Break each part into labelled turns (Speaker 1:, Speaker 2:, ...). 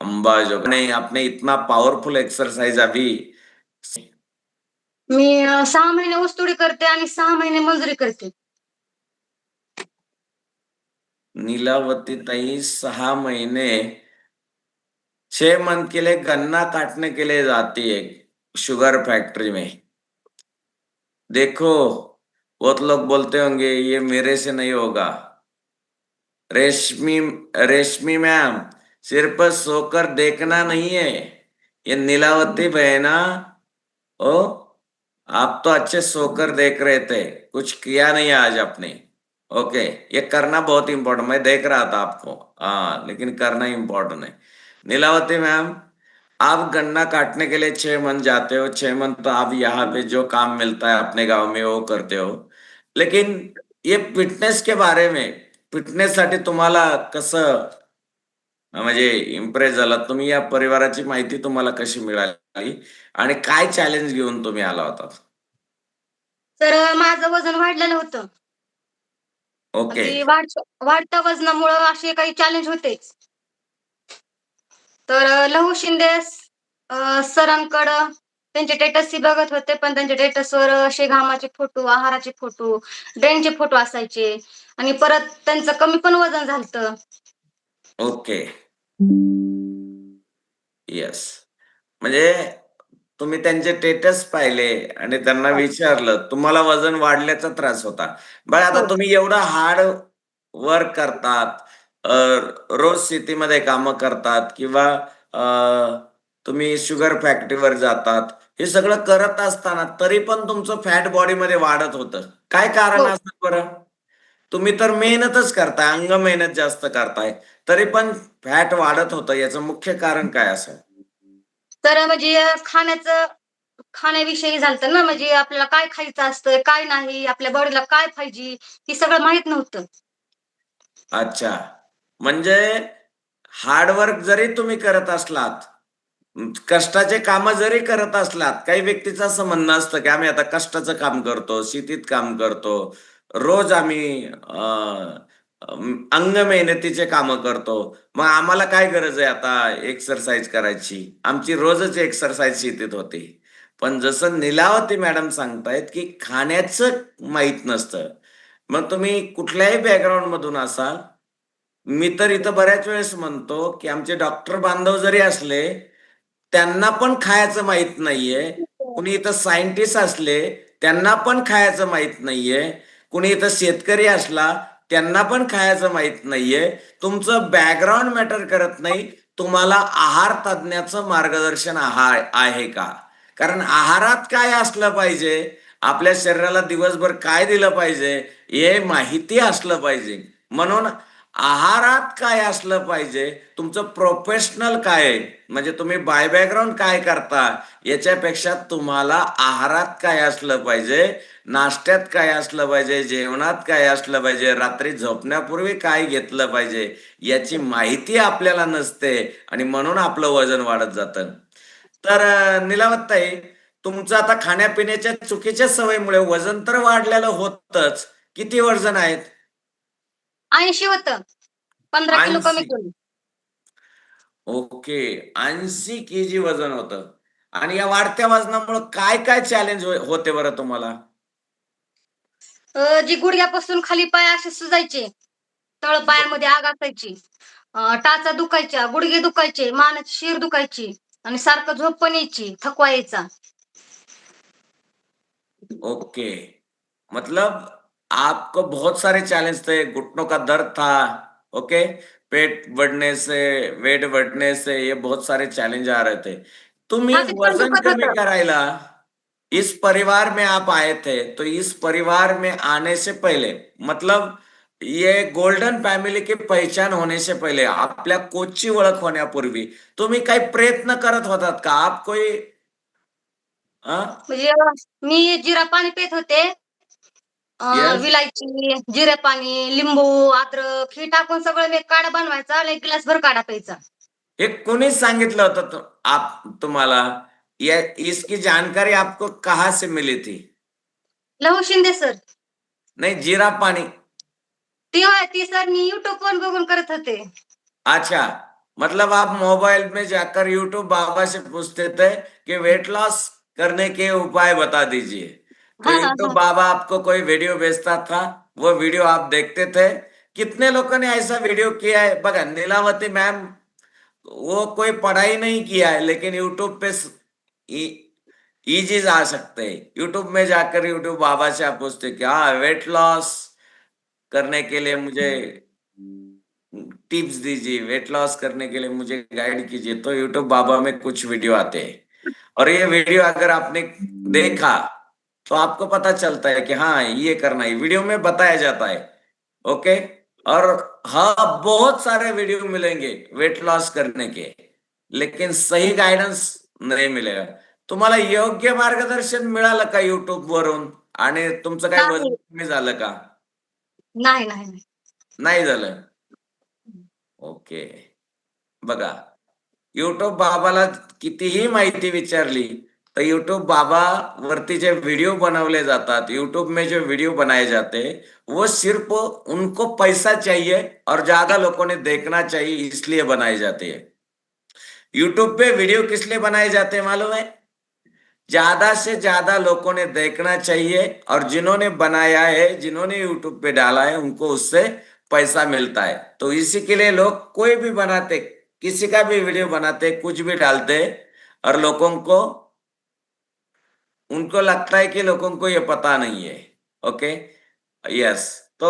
Speaker 1: अंबाजोगाई नहीं, आपने इतना पावरफुल एक्सरसाइज अभी
Speaker 2: मी 6 महिने ऊसतोडी करते आणि 6 महिने मजुरी करते.
Speaker 1: नीलावती ताई 6 महीने 6 मंथ के लिए गन्ना काटने के लिए जाती है शुगर फैक्ट्री में. देखो बहुत लोग बोलते होंगे ये मेरे से नहीं होगा. रेशमी रेशमी मैम, सिर्फ सोकर देखना नहीं है. ये नीलावती बहना, ओ आप तो अच्छे सोकर देख रहे थे, कुछ किया नहीं आज आपने. ओके, ये करना बहुत इंपॉर्टेंट. मैं देख रहा था आपको, हाँ, लेकिन करना इंपॉर्टेंट है. नीलावती मैम, आप गन्ना काटने के लिए 6 मंथ जाते हो. 6 मंथ तो आप यहाँ पे जो काम मिलता है अपने गांव में वो करते हो. लेकिन ये फिटनेस के बारे में, फिटनेस साठी तुम्हाला कसं म्हणजे इम्प्रेस झाला तुम्ही, या परिवाराची माहिती तुम्हाला कशी मिळाली आणि काय चॅलेंज घेऊन तुम्ही आला होता?
Speaker 2: तर माझं वजन वाढलेलं होतं.
Speaker 1: ओके.
Speaker 2: ती वाढत्या वजनामुळं असे काही चॅलेंज होतेच. तर लहू शिंदे सरांकडं त्यांचे स्टेटस बघत होते, पण त्यांच्या स्टेटसवर असे घामाचे फोटो, आहाराचे फोटो, ड्रेनचे फोटो असायचे आणि परत त्यांचं कमी पण वजन झालतं.
Speaker 1: ओके. येस. म्हणजे तुम्ही त्यांचे स्टेटस पाहिले आणि त्यांना विचारलं, तुम्हाला वजन वाढल्याचा त्रास होता. बघा आता
Speaker 2: हो.
Speaker 1: तुम्ही एवढं हार्ड वर्क करतात, रोज शेतीमध्ये कामं करतात किंवा तुम्ही शुगर फॅक्टरीवर जातात. हे सगळं करत असताना तरी पण तुमचं फॅट बॉडीमध्ये वाढत होतं. काय कारण
Speaker 2: हो.
Speaker 1: असतं बरं? तुम्ही तर मेहनतच करताय, अंग मेहनत जास्त करताय, तरी पण फॅट वाढत होतं. याचं मुख्य कारण काय असेल?
Speaker 2: तर म्हणजे खाण्याविषयी झालतं ना, म्हणजे आपल्याला काय खायचं असतं, काय नाही, आपल्या बॉडीला काय पाहिजे, हे सगळं माहीत नव्हतं.
Speaker 1: अच्छा. म्हणजे हार्डवर्क जरी तुम्ही करत असलात, कष्टाचे कामं जरी करत असलात, काही व्यक्तीचं असं म्हणणं असतं, की आम्ही आता कष्टाचं काम करतो, शेतीत काम करतो, रोज आम्ही अंग मेहनतीचे कामं करतो. मग आम्हाला काय गरज आहे आता एक्सरसाइज करायची? आमची रोजच एक्सरसाइज शेतीत होते. पण जसं नीलावती मॅडम सांगतायत, की खाण्याचं माहीत नसतं. मग तुम्ही कुठल्याही बॅकग्राऊंडमधून असाल, मी तर इथं बऱ्याच वेळेस म्हणतो, की आमचे डॉक्टर बांधव जरी असले, त्यांना पण खायचं माहीत नाहीये. कुणी इथं सायंटिस्ट असले, त्यांना पण खायचं माहीत नाहीये. कुणी इथं शेतकरी असला, त्यांना पण खायचं माहीत नाहीये. तुमचं बॅकग्राऊंड मॅटर करत नाही. तुम्हाला आहार तज्ञाचं मार्गदर्शन आहे का? कारण आहारात काय असलं पाहिजे, आपल्या शरीराला दिवसभर काय दिलं पाहिजे, हे माहिती असलं पाहिजे. म्हणून आहारात काय असलं पाहिजे, तुमचं प्रोफेशनल काय आहे, म्हणजे तुम्ही बाय बॅकग्राऊंड काय करता, याच्यापेक्षा तुम्हाला आहारात काय असलं पाहिजे, नाश्त्यात काय असलं पाहिजे, जेवणात काय असलं पाहिजे, रात्री झोपण्यापूर्वी काय घेतलं पाहिजे, याची माहिती आपल्याला नसते आणि म्हणून आपलं वजन वाढत जातं. तर नीलावताई, तुमचं आता खाण्यापिण्याच्या चुकीच्या सवयीमुळे वजन तर वाढलेलं होतच. किती वजन आहेत?
Speaker 2: 80 होतं. 15 किलो कमी
Speaker 1: 80.
Speaker 2: केलं.
Speaker 1: ओके. 80 केजी वजन होतं. आणि या वाढत्या वजनामुळे काय काय चॅलेंज होते बरं तुम्हाला?
Speaker 2: जी गुडघ्यापासून खाली पाय असे सुजायचे, तळपायामध्ये आग असायची, टाचा दुखायच्या, गुडघे दुखायचे, मानेची शिर दुखायची आणि सारखं झोप पण यायची, थकवा यायचा.
Speaker 1: ओके. मतलब आपको बहुत सारे चैलेंज थे, घुटनों का दर्द था. ओके, पेट बढ़ने से, वेट बढ़ने से ये बहुत सारे चॅलेंज आ रहे थे. तुम्ही
Speaker 2: छातीत पण
Speaker 1: वजन
Speaker 2: दुखत
Speaker 1: कमी
Speaker 2: होतं.
Speaker 1: करायला इस परिवार में आप आए थे, तो इस परिवार में आने से पहले, मतलब ये गोल्डन फॅमिली की पहचान होने से पहले, आपल्या कोचची ओळख होण्यापूर्वी तुम्ही काही प्रयत्न करत होतात का? आप कोई
Speaker 2: म्हणजे मी जिरा पाणी पित होते.
Speaker 1: यस.
Speaker 2: विलायची, जिरे पाणी, लिंबू, अद्रक हे टाकून सगळं मी एक काढा बनवायचा आणि 1 ग्लासभर काढा प्यायचा.
Speaker 1: हे कोणी सांगितलं होतं आप तुम्हाला? ये इसकी जानकारी आपको कहाँ से मिली थी?
Speaker 2: लहू शिंदे सर.
Speaker 1: नहीं, जीरा पानी.
Speaker 2: ती होय, ती सर मी YouTubeवर बघून करत होते.
Speaker 1: अच्छा. मतलब आप मोबाइल में जाकर यूट्यूब बाबा से पूछते थे कि वेट लॉस करने के उपाय बता दीजिए, तो
Speaker 2: हाँ हाँ
Speaker 1: यूट्यूब
Speaker 2: हाँ।
Speaker 1: बाबा आपको कोई वीडियो भेजता था, वो वीडियो आप देखते थे। कितने लोगों ने ऐसा वीडियो किया है बघा, नीलावती मैम वो कोई पढ़ाई नहीं किया है, लेकिन यूट्यूब पे इजी आ सकते हैं। यूट्यूब में जाकर यूट्यूब बाबा से आप पूछते क्या वेट लॉस करने के लिए मुझे टिप्स दीजिए, वेट लॉस करने के लिए मुझे गाइड कीजिए, तो यूट्यूब बाबा में कुछ वीडियो आते हैं। और ये वीडियो अगर आपने देखा तो आपको पता चलता है कि हाँ ये करना है, वीडियो में बताया जाता है। ओके। और हाँ, बहुत सारे वीडियो मिलेंगे वेट लॉस करने के, लेकिन सही गायडन्स नाही मिळेल। तुम्हाला योग्य मार्गदर्शन मिळालं का युट्यूब वरून आणि तुमचं काय
Speaker 2: नाही
Speaker 1: वजन कमी झालं का?
Speaker 2: नाही नाही नाही.
Speaker 1: नाही झालं. ओके. बघा, युट्यूब बाबाला कितीही माहिती विचारली तो यूट्यूब बाबा वरती जो वीडियो बनवले जातात, यूट्यूब में जो वीडियो बनाए जाते वो सिर्फ उनको पैसा चाहिए और ज्यादा लोगों ने देखना चाहिए इसलिए बनाए जाते हैं। यूट्यूब पे वीडियो किस लिए बनाए जाते हैं मालूम है? ज्यादा से ज्यादा लोगों ने देखना चाहिए, और जिन्होंने बनाया है, जिन्होंने यूट्यूब पे डाला है, उनको उससे पैसा मिलता है। तो इसी के लिए लोग कोई भी बनाते, किसी का भी वीडियो बनाते, कुछ भी डालते, और लोगों को उनको लगता है कि लोगों को ये पता नहीं है। ओके। यस। तो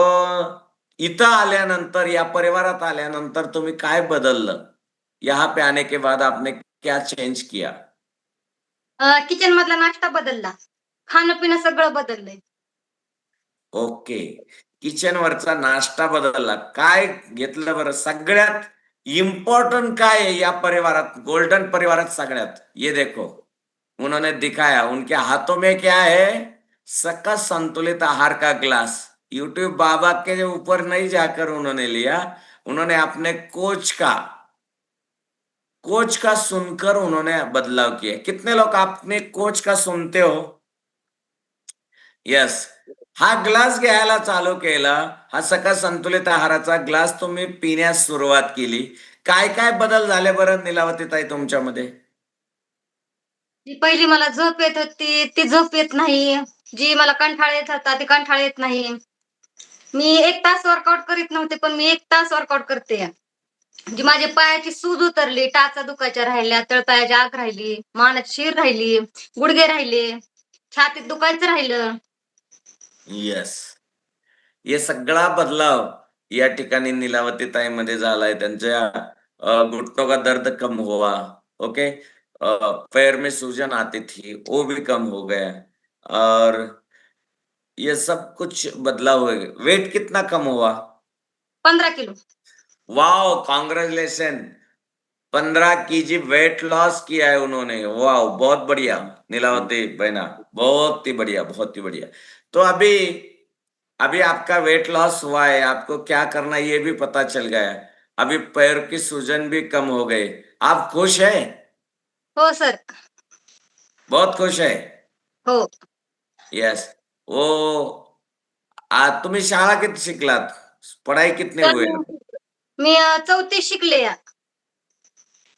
Speaker 1: इथं आल्यानंतर, या परिवारात आल्यानंतर तुम्ही काय बदललं? यहाँ पे आने के बाद आपने क्या चेंज किया?
Speaker 2: किचन मधला नाश्ता बदलला. खाणं पिणं सगळं बदललंय.
Speaker 1: ओके. किचन वरचा नाश्ता बदलला, काय घेतलं बरं सगळ्यात इम्पॉर्टंट काय है या परिवारात, गोल्डन परिवारात सगळ्यात? ये देखो, उन्होंने दिखाया, उनके हाथों में क्या है? सकस संतुलित आहार का ग्लास। यूट्यूब बाबा के ऊपर नहीं जाकर उन्होंने लिया, उन्होंने अपने कोच का सुनकर उन्होंने बदलाव किया। कितने लोग अपने कोच का सुनते हो? यस। हा ग्लास घ्यायला चालू केला, हा सकस संतुलित आहाराचा ग्लास तुम्ही पिण्यास सुरुवात केली, काय काय बदल झाले बरं नीलावतीताई तुमच्यामध्ये?
Speaker 2: जी पहिली मला झोप येत होती, ती झोप येत नाही. जी मला कंटाळा येत होता, ती कंटाळा येत नाही. मी 1 तास वर्कआउट करीत नव्हते, पण मी 1 तास वर्कआउट करते. जी माझ्या पायाची सूज उतरली, टाचा दुखायच्या राहिल्या, तळपायाची आग राहिली, मानेत शीर राहिली, गुडघे राहिले, छातीत दुखायचं राहिलं.
Speaker 1: यस। ये सगळा बदलाव या ठिकाणी नीलावतीताईमध्ये झालाय। त्यांच्या घुटनों का दर्द कम हुआ। ओके। पैर में सूजन आती थी, वो भी कम हो गया, और ये सब कुछ बदलाव हुए। वेट कितना कम हुआ?
Speaker 2: 15 kilo.
Speaker 1: Wow, congratulation. 15 kg weight loss किया है उन्होंने। वाह, बहुत बढ़िया नीलावती बहना, बहुत ही बढ़िया, बहुत ही बढ़िया। तो अभी अभी आपका वेट लॉस हुआ है, आपको क्या करना है ये भी पता चल गया है। अभी पैर की सूजन भी कम हो गई, आप खुश है?
Speaker 2: हो सर.
Speaker 1: बहुत खुश है?
Speaker 2: हो.
Speaker 1: यस। वो तुम्ही शाळा किती शिकलात? पढ़ाई कितने
Speaker 2: तर
Speaker 1: हुए?
Speaker 2: मी 4थी शिकले.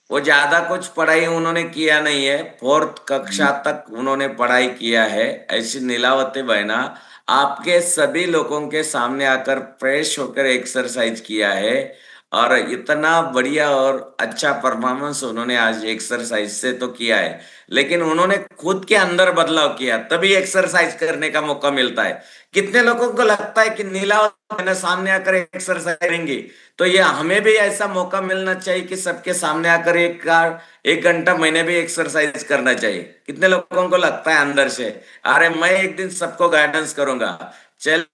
Speaker 1: वो ज्यादा कुछ पढ़ाई उन्होंने किया नहीं है, 4th कक्षा तक उन्होंने पढ़ाई किया है। ऐसी नीलावती बहना आपके सभी लोगों के सामने आकर फ्रेश होकर एक्सरसाइज किया है, और इतना बढ़िया और अच्छा परफॉर्मेंस उन्होंने आज एक्सरसाइज से तो किया है, लेकिन उन्होंने खुद के अंदर बदलाव किया, तभी एक्सरसाइज करने का मौका मिलता है। कितने लोगों को लगता है कि नीलावती बहना सामने आकर एक्सरसाइज करेंगी, तो ये हमें भी ऐसा मौका मिलना चाहिए कि सबके सामने आकर 1 घंटा महीने भी एक्सरसाइज करना चाहिए। कितने लोगों को लगता है अंदर से, अरे मैं एक दिन सबको गाइडेंस करूंगा। चल,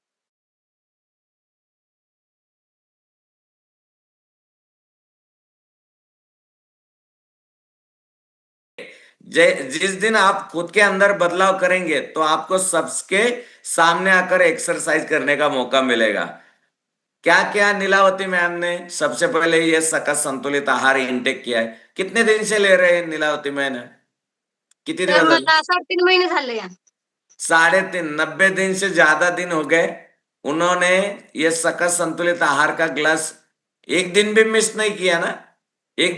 Speaker 1: जिस दिन आप खुद के अंदर बदलाव करेंगे तो आपको सबके सामने आकर एक्सरसाइज करने का मौका मिलेगा। क्या क्या नीलावती मैम ने सबसे पहले ये सकस संतुलित आहार इनटेक किया है, कितने दिन से ले रहे हैं नीलावती मैम? कितने
Speaker 2: तर
Speaker 1: दिवस झाले?
Speaker 2: मला 3.5 महिने झाले.
Speaker 1: 3.5, 90 दिन से ज्यादा दिन हो गए। उन्होंने ये सकस संतुलित आहार का ग्लास एक दिन भी मिस नहीं किया ना?